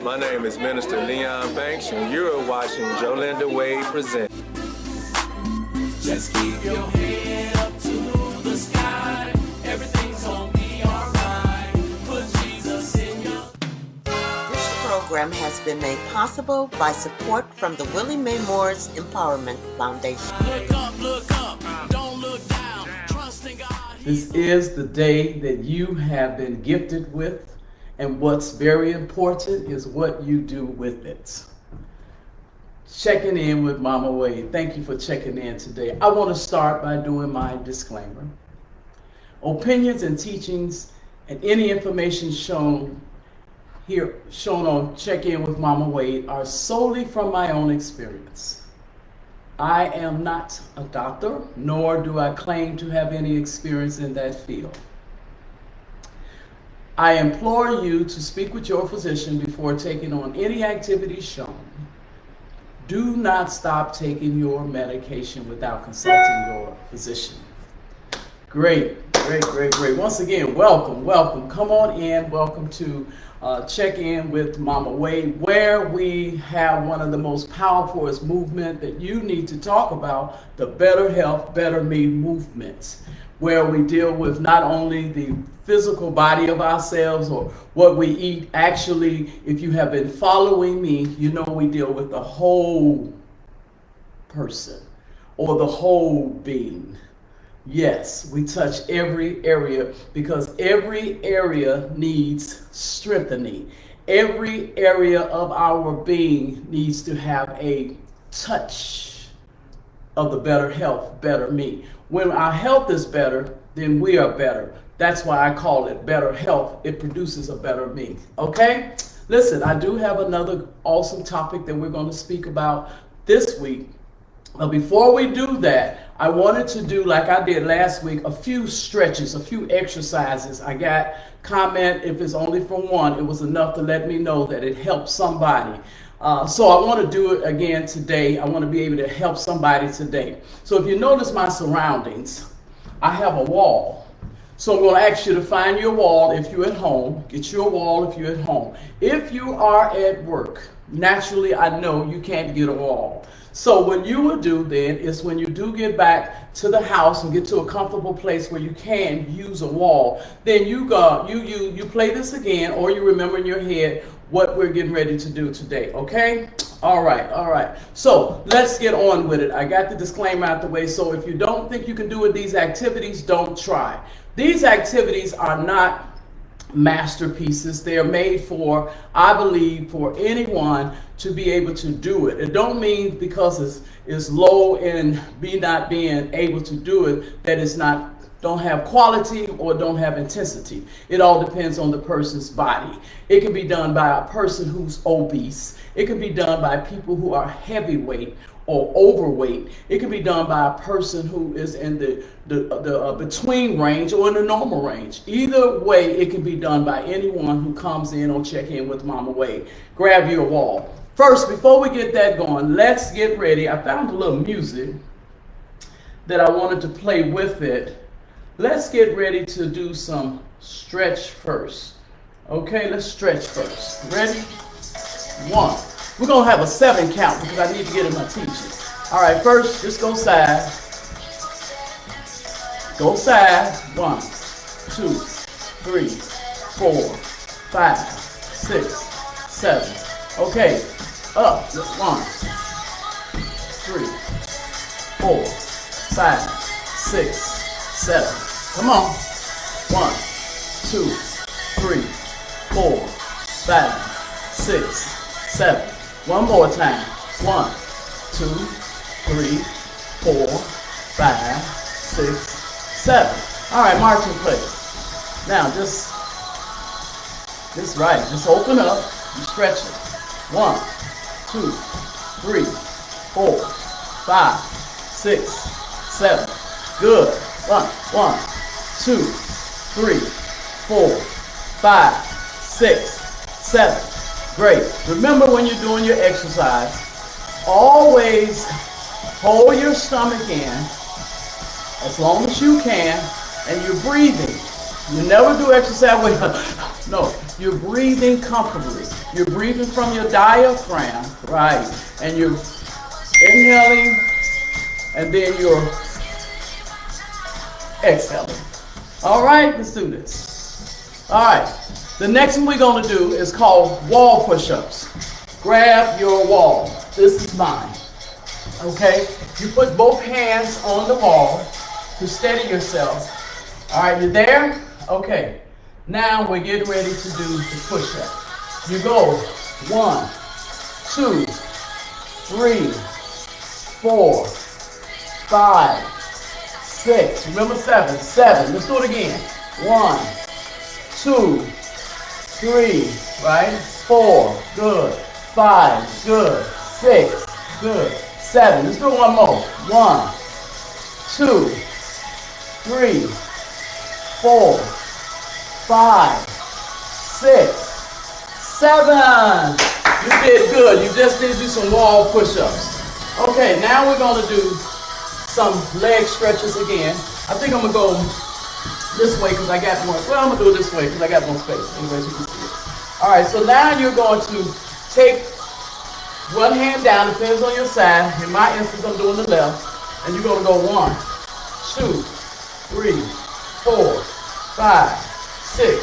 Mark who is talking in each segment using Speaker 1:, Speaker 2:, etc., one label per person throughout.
Speaker 1: My name is Minister Leon Banks, and you're watching Jolinda Wade present.
Speaker 2: Just keep your head up to the sky. Everything's gonna be alright. Put Jesus in your...
Speaker 3: This program has been made possible by support from the Willie Mae Moore's Empowerment Foundation.
Speaker 2: Look up, don't look down. Trust in God.
Speaker 4: This is the day that you have been gifted with, and what's very important is what you do with it. Checking in with Mama Wade. Thank you for checking in today. I want to start by doing my disclaimer. Opinions and teachings and any information shown on Check In with Mama Wade are solely from my own experience. I am not a doctor, nor do I claim to have any experience in that field. I implore you to speak with your physician before taking on any activities shown. Do not stop taking your medication without consulting your physician. Great. Once again, welcome. Come on in. Welcome to Check In with Mama Wade, where we have one of the most powerful movement that you need to talk about, the Better Health, Better Me movements, where we deal with not only the physical body of ourselves or what we eat. Actually, if you have been following me, you know we deal with the whole person or the whole being. Yes, we touch every area because every area needs strengthening. Every area of our being needs to have a touch of the better health, better me. When our health is better, then we are better. That's why I call it better health. It produces a better me. Okay? Listen, I do have another awesome topic that we're going to speak about this week. But before we do that, I wanted to do, like I did last week, a few stretches, a few exercises. I got comment, if it's only from one, it was enough to let me know that it helped somebody. So I want to do it again today. I want to be able to help somebody today. So if you notice my surroundings, I have a wall. So I'm going to ask you to find your wall if you're at home. Get your wall if you're at home. If you are at work, naturally I know you can't get a wall. So what you will do then is when you do get back to the house and get to a comfortable place where you can use a wall, then you play this again, or you remember in your head what we're getting ready to do today, okay? All right. So let's get on with it. I got the disclaimer out the way, so if you don't think you can do these activities, don't try. These activities are not masterpieces. They are made for, I believe, for anyone to be able to do it. It don't mean because it's low in me not being able to do it that it's not don't have quality or don't have intensity. It all depends on the person's body. It can be done by a person who's obese. It can be done by people who are heavyweight or overweight. It can be done by a person who is in the between range or in the normal range. Either way, it can be done by anyone who comes in or Check In with Mama Wade. Grab your wall. First, before we get that going, let's get ready. I found a little music that I wanted to play with it. Let's get ready to do some stretch first. Okay, let's stretch first. Ready? 1. We're going to have a 7 count because I need to get in my teaching. All right, first, just go side. Go side. 1, 2, 3, 4, 5, 6, 7. Okay, up. 1, 3, 4, 5, 6, 7. Come on. 1, 2, 3, 4, 5, 6, 7. One more time. 1, 2, 3, 4, 5, 6, 7. All right, marching place. Now just right. Just open up and stretch it. 1, 2, 3, 4, 5, 6, 7. Good. 1, 2, 3, 4, 5, 6, 7. Great. Remember when you're doing your exercise, always hold your stomach in as long as you can, and you're breathing. You never do exercise with, no, You're breathing comfortably. You're breathing from your diaphragm, right? And you're inhaling, and then you're exhaling. All right, let's do this. All right, the next one we're going to do is called wall push-ups. Grab your wall. This is mine. Okay, you put both hands on the wall to steady yourself. All right, you there? Okay, now we're getting ready to do the push-up. You go 1, 2, 3, 4, 5, 6. Remember 7. Let's do it again. 1, 2, 3, right? 4, good. 5, good. 6, good. 7. Let's do it one more. 1, 2, 3, 4, 5, 6, 7. You did good. You just did do some wall push-ups. Okay, now we're going to do some leg stretches again. I think I'm going to go this way because I got more. Well, I'm going to do it this way because I got more space. Anyways, you can see it. All right, so now you're going to take one hand down, depends on your side. In my instance, I'm doing the left. And you're going to go 1, 2, 3, 4, 5, 6,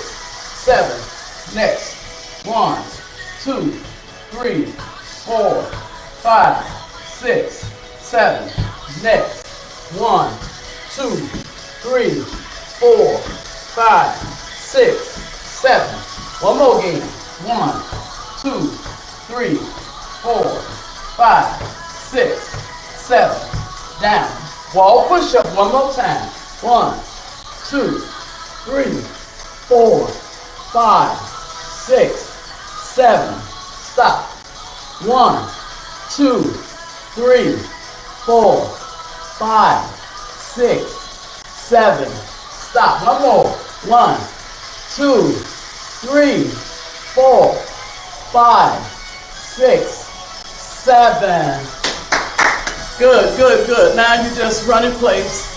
Speaker 4: 7. Next. 1, 2, 3, 4, 5, 6, 7. Next. 1, 2, 3, 4, 5, 6, 7. One more again. 1, 2, 3, 4, 5, 6, 7. Down. Wall push-up one more time. 1, 2, 3, 4, 5, 6, 7. Stop. 1, 2, 3, 4, 5, 6, 7. Stop. One more. 1, 2, 3, 4, 5, 6, 7. Good, good, good. Now you just run in place.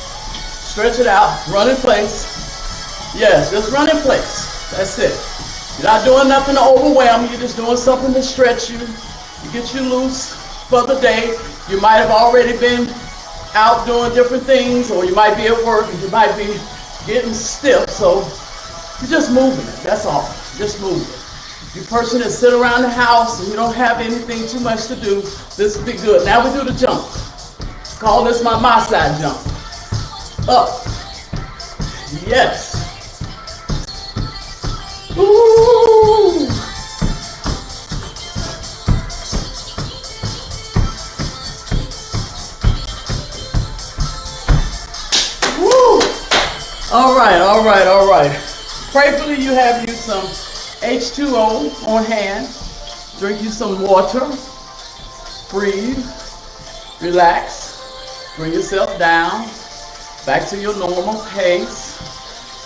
Speaker 4: Stretch it out. Run in place. Yes, just run in place. That's it. You're not doing nothing to overwhelm you. You're just doing something to stretch you. You get you loose for the day. You might have already been out doing different things, or you might be at work and you might be getting stiff. So you're just moving it. That's all. Just moving it. You person that sit around the house and you don't have anything too much to do, this will be good. Now we do the jump. Call this my side jump. Up. Yes. Ooh. Woo. All right, all right, all right. Prayerfully you have you some H2O on hand. Drink you some water. Breathe. Relax. Bring yourself down. Back to your normal pace.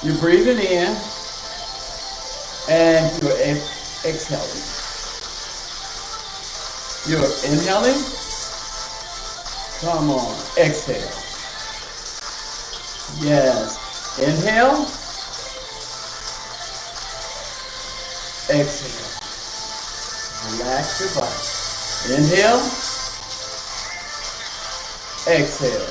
Speaker 4: You're breathing in. And you're exhaling. You're inhaling. Come on. Exhale. Yes. Inhale. Exhale. Relax your body. Inhale. Exhale.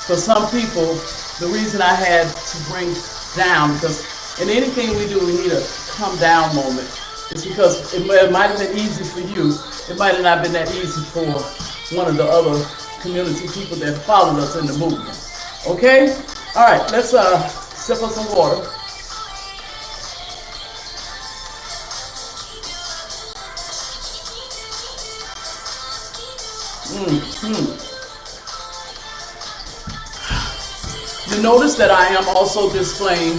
Speaker 4: For some people, the reason I had to bring down, because in anything we do, we need a come down moment. It's because it might have been easy for you. It might have not been that easy for one of the other community people that followed us in the movement. Okay? All right, let's sip up some water. You notice that I am also displaying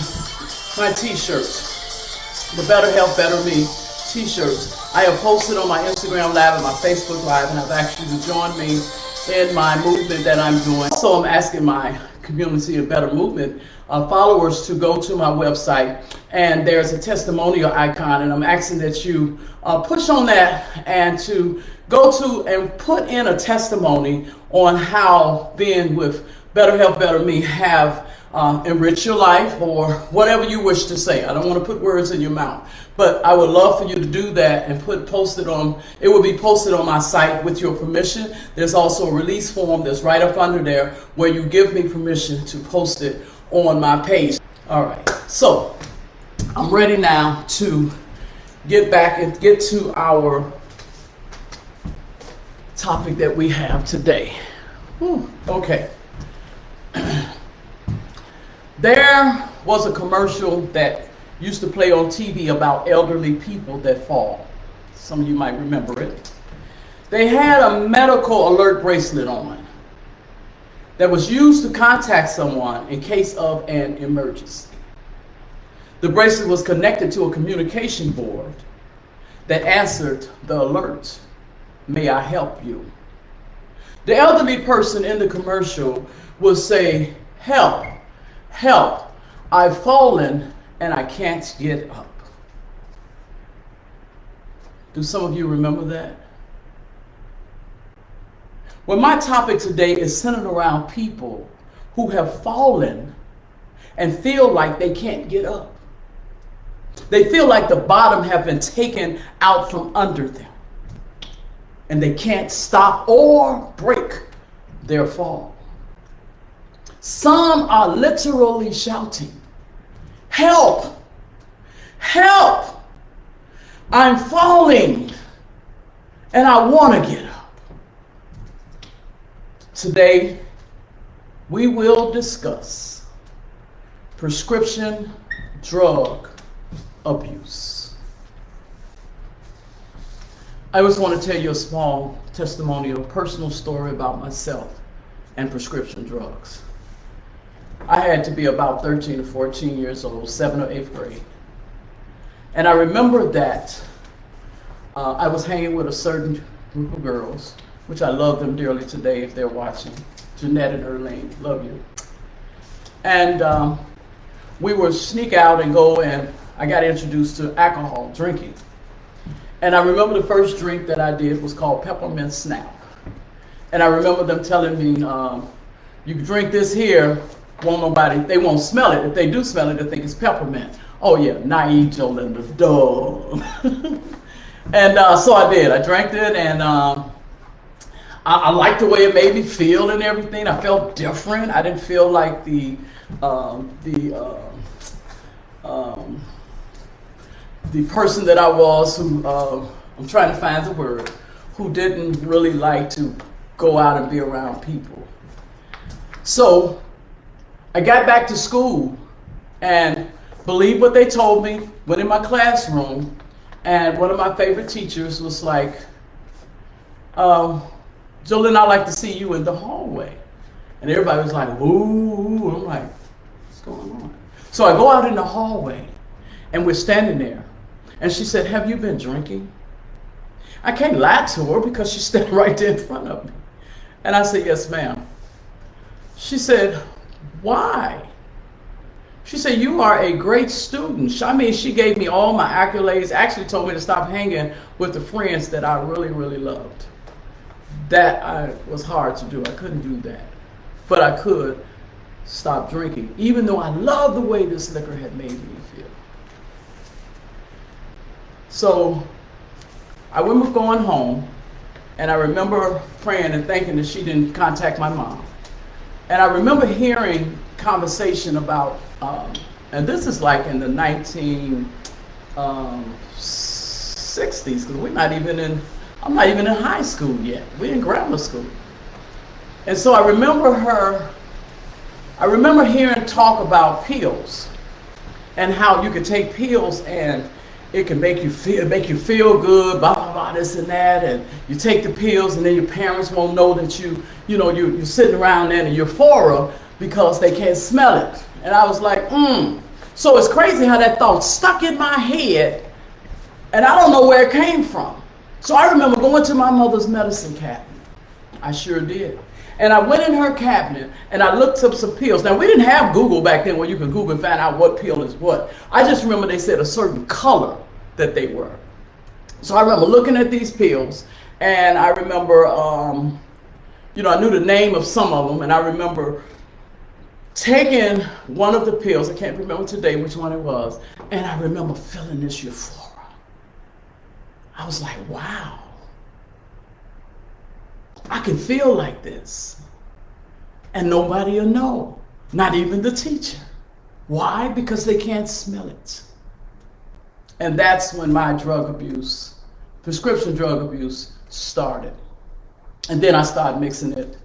Speaker 4: my t-shirts, the Better Health, Better Me t-shirts. I have posted on my Instagram Live and my Facebook Live, and have actually joined me in my movement that I'm doing. So I'm asking my community of Better Movement followers to go to my website, and there's a testimonial icon, and I'm asking that you push on that and to go to and put in a testimony on how being with Better Health, Better Me have enrich your life or whatever you wish to say. I don't want to put words in your mouth, but I would love for you to do that and it will be posted on my site with your permission. There's also a release form that's right up under there where you give me permission to post it on my page. All right, so I'm ready now to get back and get to our topic that we have today. Okay. There was a commercial that used to play on TV about elderly people that fall. Some of you might remember it. They had a medical alert bracelet on that was used to contact someone in case of an emergency. The bracelet was connected to a communication board that answered the alert, "May I help you?" The elderly person in the commercial would say, "Help, help, I've fallen and I can't get up." Do some of you remember that? Well, my topic today is centered around people who have fallen and feel like they can't get up. They feel like the bottom have been taken out from under them, and they can't stop or break their fall. Some are literally shouting, "Help! Help! I'm falling and I want to get up." Today, we will discuss prescription drug abuse. I just want to tell you a small testimonial, personal story about myself and prescription drugs. I had to be about 13 or 14 years old, 7th or 8th grade. And I remember that I was hanging with a certain group of girls, which I love them dearly today if they're watching. Jeanette and Erlene, love you. And we would sneak out and go, and I got introduced to alcohol, drinking. And I remember the first drink that I did was called Peppermint Snap. And I remember them telling me, "You can drink this here, they won't smell it. If they do smell it, they think it's peppermint." Oh yeah, naive Jolinda, duh. And so I did. I drank it, and I liked the way it made me feel and everything. I felt different. I didn't feel like the person that I was who, I'm trying to find the word, who didn't really like to go out and be around people. So I got back to school and believe what they told me, went in my classroom, and one of my favorite teachers was like, "Jolene, I'd like to see you in the hallway." And everybody was like, "Ooh." I'm like, "What's going on?" So I go out in the hallway and we're standing there. And she said, "Have you been drinking?" I can't lie to her because she's standing right there in front of me. And I said, "Yes, ma'am." She said, "Why?" She said, "You are a great student." I mean, she gave me all my accolades, actually told me to stop hanging with the friends that I really, really loved. That was hard to do. I couldn't do that. But I could stop drinking, even though I loved the way this liquor had made me feel. So I remember going home, and I remember praying and thanking that she didn't contact my mom. And I remember hearing conversation about, and this is like in the 1960s, because I'm not even in high school yet. We're in grammar school. And so I remember hearing talk about pills and how you could take pills and it can make you feel good, blah, blah, blah, this and that. And you take the pills and then your parents won't know that you're sitting around there in euphoria because they can't smell it. And I was like, So it's crazy how that thought stuck in my head and I don't know where it came from. So I remember going to my mother's medicine cabinet. I sure did. And I went in her cabinet and I looked up some pills. Now, we didn't have Google back then where you could Google and find out what pill is what. I just remember they said a certain color that they were. So I remember looking at these pills and I remember, I knew the name of some of them. And I remember taking one of the pills. I can't remember today which one it was. And I remember feeling this euphoria. I was like, wow, I can feel like this. And nobody will know, not even the teacher. Why? Because they can't smell it. And that's when my drug abuse, prescription drug abuse, started. And then I started mixing it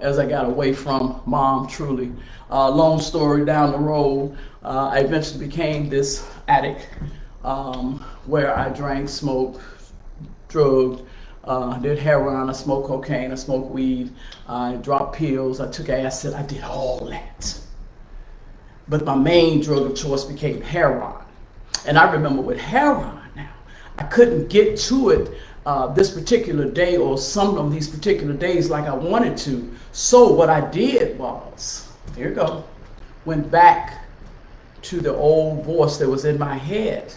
Speaker 4: as I got away from mom, truly. Long story down the road, I eventually became this addict where I drank, smoked, drugged, did heroin, I smoked cocaine, I smoked weed, I dropped pills, I took acid, I did all that. But my main drug of choice became heroin. And I remember with heroin now, I couldn't get to it this particular day or some of these particular days like I wanted to. So what I did was, here you go, went back to the old voice that was in my head.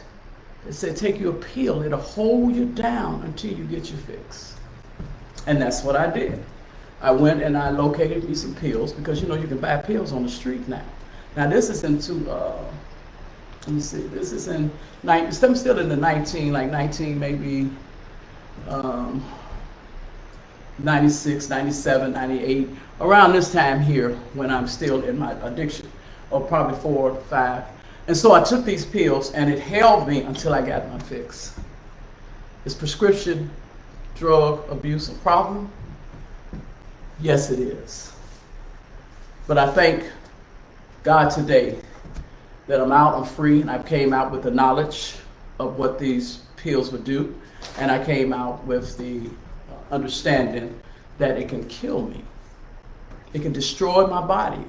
Speaker 4: It said, take you a pill, it'll hold you down until you get your fix. And that's what I did. I went and I located me some pills because you know you can buy pills on the street now. Now this is into, let me see, this is in, I'm still in the 19 maybe, 96, 97, 98, around this time here when I'm still in my addiction, or probably 4 or 5. And so I took these pills and it held me until I got my fix. Is prescription drug abuse a problem? Yes, it is. But I thank God today that I'm out, I'm free, and I came out with the knowledge of what these pills would do. And I came out with the understanding that it can kill me. It can destroy my body.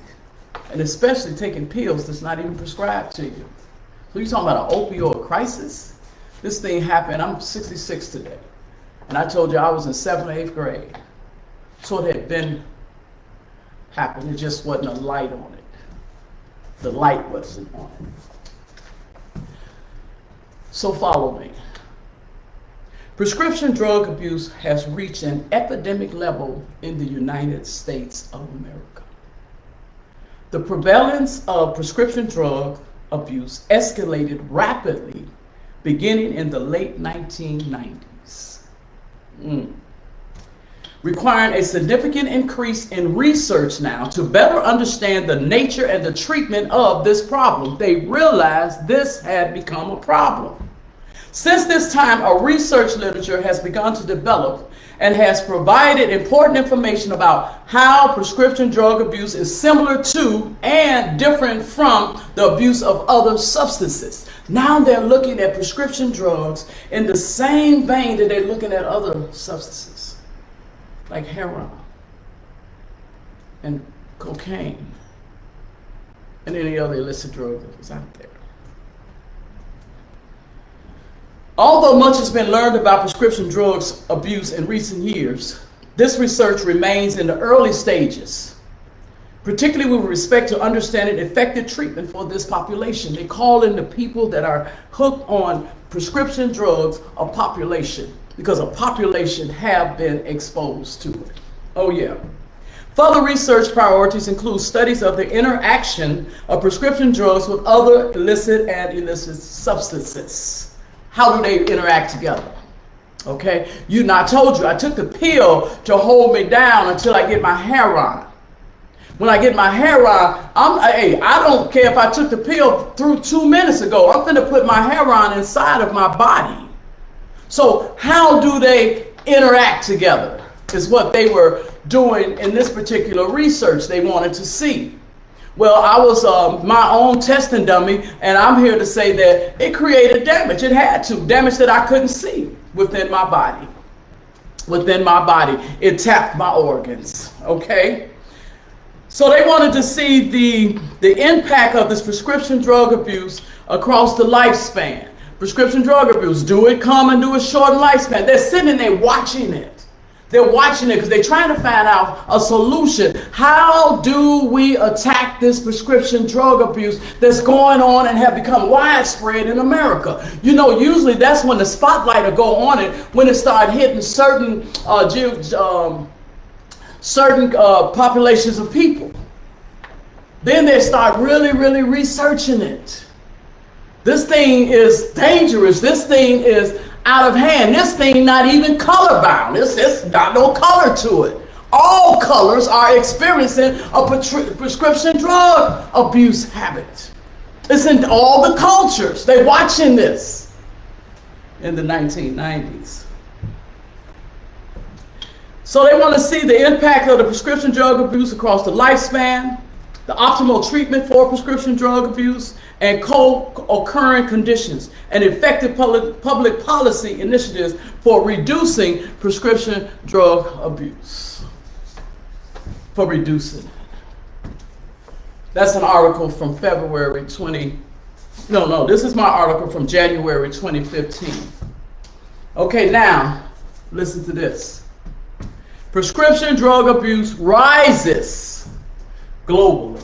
Speaker 4: And especially taking pills that's not even prescribed to you. So you're talking about an opioid crisis? This thing happened, I'm 66 today. And I told you I was in 7th or 8th grade. So it had been happened, it just wasn't a light on it. The light wasn't on it. So follow me. Prescription drug abuse has reached an epidemic level in the United States of America. The prevalence of prescription drug abuse escalated rapidly beginning in the late 1990s, requiring a significant increase in research now to better understand the nature and the treatment of this problem. They realized this had become a problem. Since this time, a research literature has begun to develop and has provided important information about how prescription drug abuse is similar to and different from the abuse of other substances. Now they're looking at prescription drugs in the same vein that they're looking at other substances, like heroin and cocaine and any other illicit drug that was out there. Although much has been learned about prescription drugs abuse in recent years, this research remains in the early stages, particularly with respect to understanding effective treatment for this population. They call in the people that are hooked on prescription drugs a population, because a population have been exposed to it. Oh yeah. Further research priorities include studies of the interaction of prescription drugs with other illicit and illicit substances. How do they interact together? Okay, I told you, I took the pill to hold me down until I get my heroin. When I get my heroin, I don't care if I took the pill through 2 minutes ago. I'm going to put my heroin inside of my body. So how do they interact together is what they were doing in this particular research they wanted to see. Well, I was my own testing dummy, and I'm here to say that it created damage. It had to. Damage that I couldn't see within my body. Within my body. It tapped my organs, okay? So they wanted to see the impact of this prescription drug abuse across the lifespan. Prescription drug abuse, do it come and do it shorten lifespan. They're sitting there watching it. They're watching it because they're trying to find out a solution. How do we attack this prescription drug abuse that's going on and have become widespread in America? You know, usually that's when the spotlight will go on it, when it starts hitting certain populations of people. Then they start really researching it. This thing is dangerous. This thing is out of hand. This thing not even color bound. It's got no color to it. All colors are experiencing a prescription drug abuse habit. It's in all the cultures. They're watching this in the 1990s. So they want to see the impact of the prescription drug abuse across the lifespan, the optimal treatment for prescription drug abuse, and co-occurring conditions, and effective public policy initiatives for reducing prescription drug abuse. For reducing it. That's an article from this is my article from January 2015. Okay, now, listen to this. Prescription drug abuse rises globally.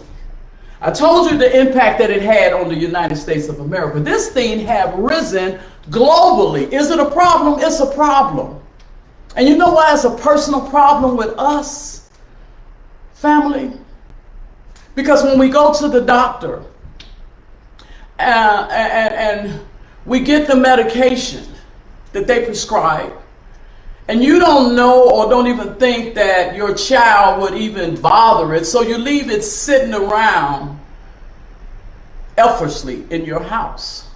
Speaker 4: I told you the impact that it had on the United States of America. This thing have risen globally. Is it a problem? It's a problem. And you know why it's a personal problem with us, family? Because when we go to the doctor and we get the medication that they prescribe, and you don't know or don't even think that your child would even bother it, so you leave it sitting around effortlessly in your house.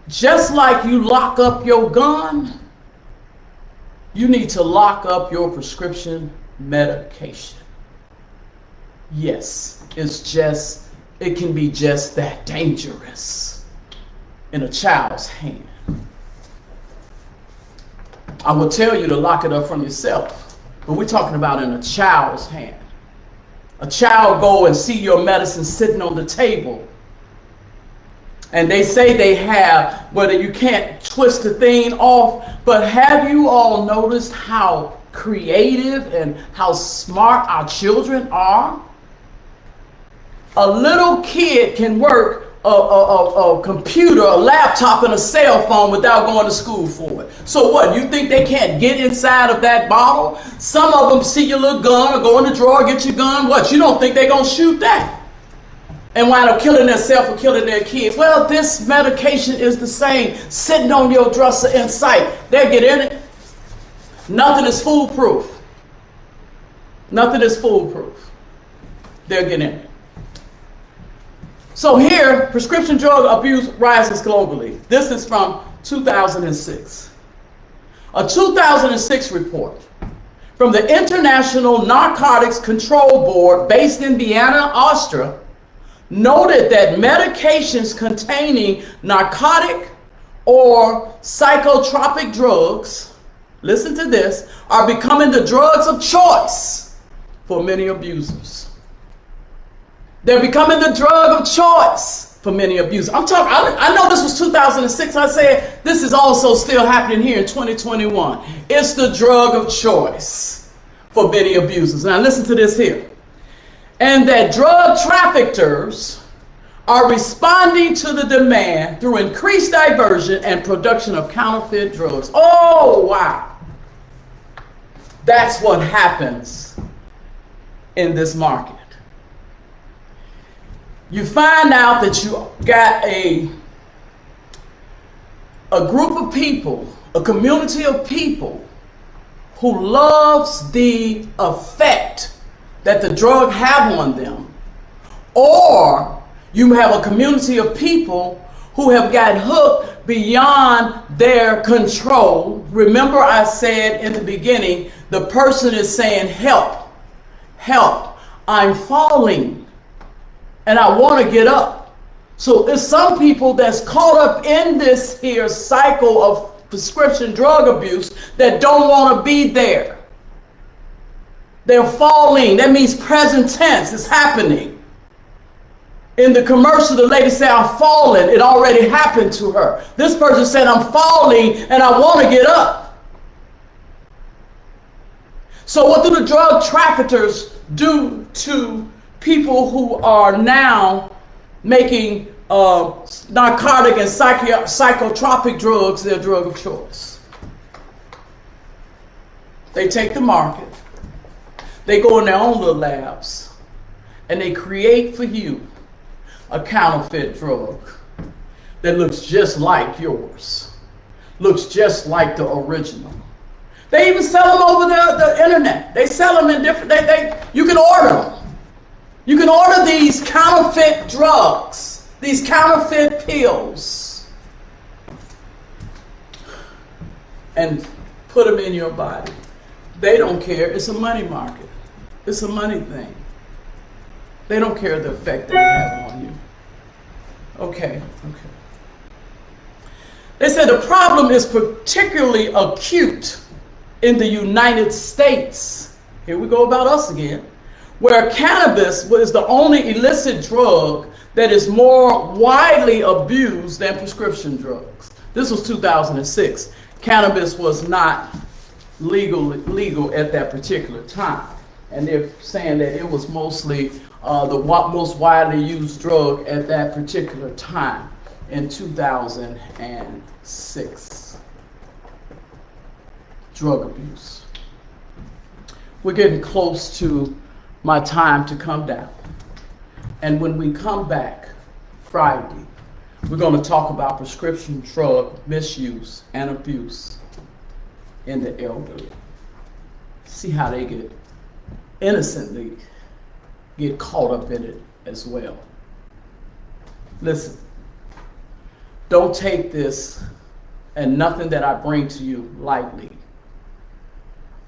Speaker 4: Just like you lock up your gun, you need to lock up your prescription medication. Yes, it can be just that dangerous in a child's hand. I will tell you to lock it up from yourself, but we're talking about in a child's hand. A child go and see your medicine sitting on the table, and they say they have, but you can't twist the thing off. But have you all noticed how creative and how smart our children are? A little kid can work a computer, a laptop, and a cell phone without going to school for it. So what, you think they can't get inside of that bottle? Some of them see your little gun or go in the drawer, get your gun. What, you don't think they're going to shoot that? And wind up killing themselves or killing their kids. Well, this medication is the same, sitting on your dresser in sight. They'll get in it. Nothing is foolproof. Nothing is foolproof. They'll get in it. So here, prescription drug abuse rises globally. This is from 2006. A 2006 report from the International Narcotics Control Board based in Vienna, Austria, noted that medications containing narcotic or psychotropic drugs, listen to this, are becoming the drugs of choice for many abusers. They're becoming the drug of choice for many abusers. I know this was 2006. I said this is also still happening here in 2021. It's the drug of choice for many abusers. Now listen to this here. And that drug traffickers are responding to the demand through increased diversion and production of counterfeit drugs. Oh, wow. That's what happens in this market. You find out that you got a group of people, a community of people who loves the effect that the drug have on them. Or you have a community of people who have got hooked beyond their control. Remember I said in the beginning, the person is saying, help, help, I'm falling. And I want to get up. So there's some people that's caught up in this here cycle of prescription drug abuse that don't want to be there. They're falling. That means present tense. It's happening. In the commercial, the lady said, I'm falling. It already happened to her. This person said, I'm falling and I want to get up. So what do the drug traffickers do to people who are now making narcotic and psychotropic drugs their drug of choice? They take the market, they go in their own little labs, and they create for you a counterfeit drug that looks just like yours, looks just like the original. They even sell them over the internet. They sell them in different, you can order them. You can order these counterfeit drugs, these counterfeit pills, and put them in your body. They don't care. It's a money market. It's a money thing. They don't care the effect that it has on you. Okay. They said the problem is particularly acute in the United States. Here we go about us again. Where cannabis was the only illicit drug that is more widely abused than prescription drugs. This was 2006. Cannabis was not legal at that particular time. And they're saying that it was mostly the most widely used drug at that particular time in 2006. Drug abuse. We're getting close to my time to come down. And when we come back Friday, we're going to talk about prescription drug misuse and abuse in the elderly. See how they get innocently get caught up in it as well. Listen, don't take this and nothing that I bring to you lightly.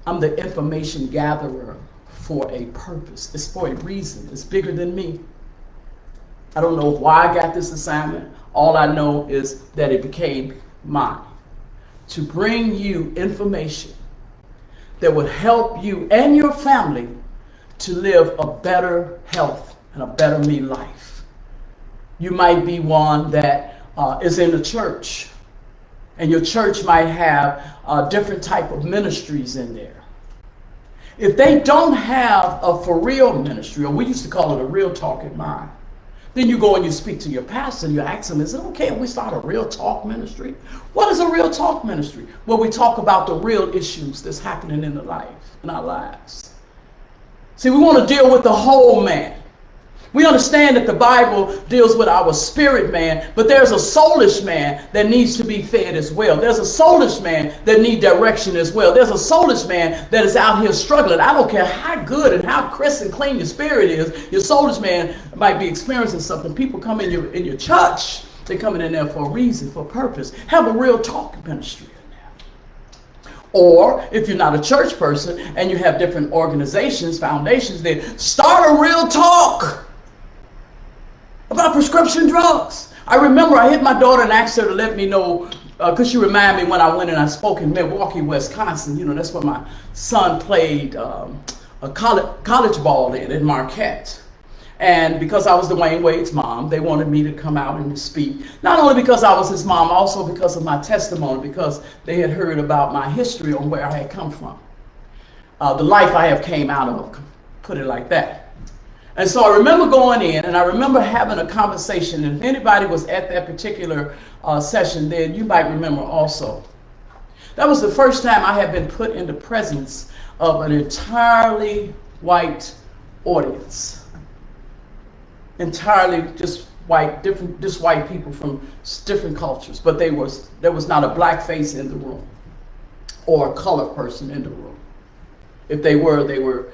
Speaker 4: I'm the information gatherer for a purpose. It's for a reason. It's bigger than me. I don't know why I got this assignment. All I know is that it became mine. To bring you information that would help you and your family to live a better health and a better me life. You might be one that is in the church, and your church might have different type of ministries in there. If they don't have a for real ministry, or we used to call it a real talk at mine, then you go and you speak to your pastor and you ask him, is it okay if we start a real talk ministry? What is a real talk ministry? Well, we talk about the real issues that's happening in our lives. See, we want to deal with the whole man. We understand that the Bible deals with our spirit man, but there's a soulish man that needs to be fed as well. There's a soulish man that needs direction as well. There's a soulish man that is out here struggling. I don't care how good and how crisp and clean your spirit is, your soulish man might be experiencing something. People come in your church, they're coming in there for a reason, for a purpose. Have a real talk ministry. Or if you're not a church person and you have different organizations, foundations, then start a real talk about prescription drugs. I remember I hit my daughter and asked her to let me know, because she reminded me when I went and I spoke in Milwaukee, Wisconsin. You know, that's where my son played a college ball in Marquette. And because I was Dwayne Wade's mom, they wanted me to come out and speak. Not only because I was his mom, also because of my testimony, because they had heard about my history on where I had come from. The life I have came out of, put it like that. And so I remember going in and I remember having a conversation. And if anybody was at that particular session, then you might remember also. That was the first time I had been put in the presence of an entirely white audience. Entirely just white people from different cultures, but there was not a black face in the room or a colored person in the room. If they were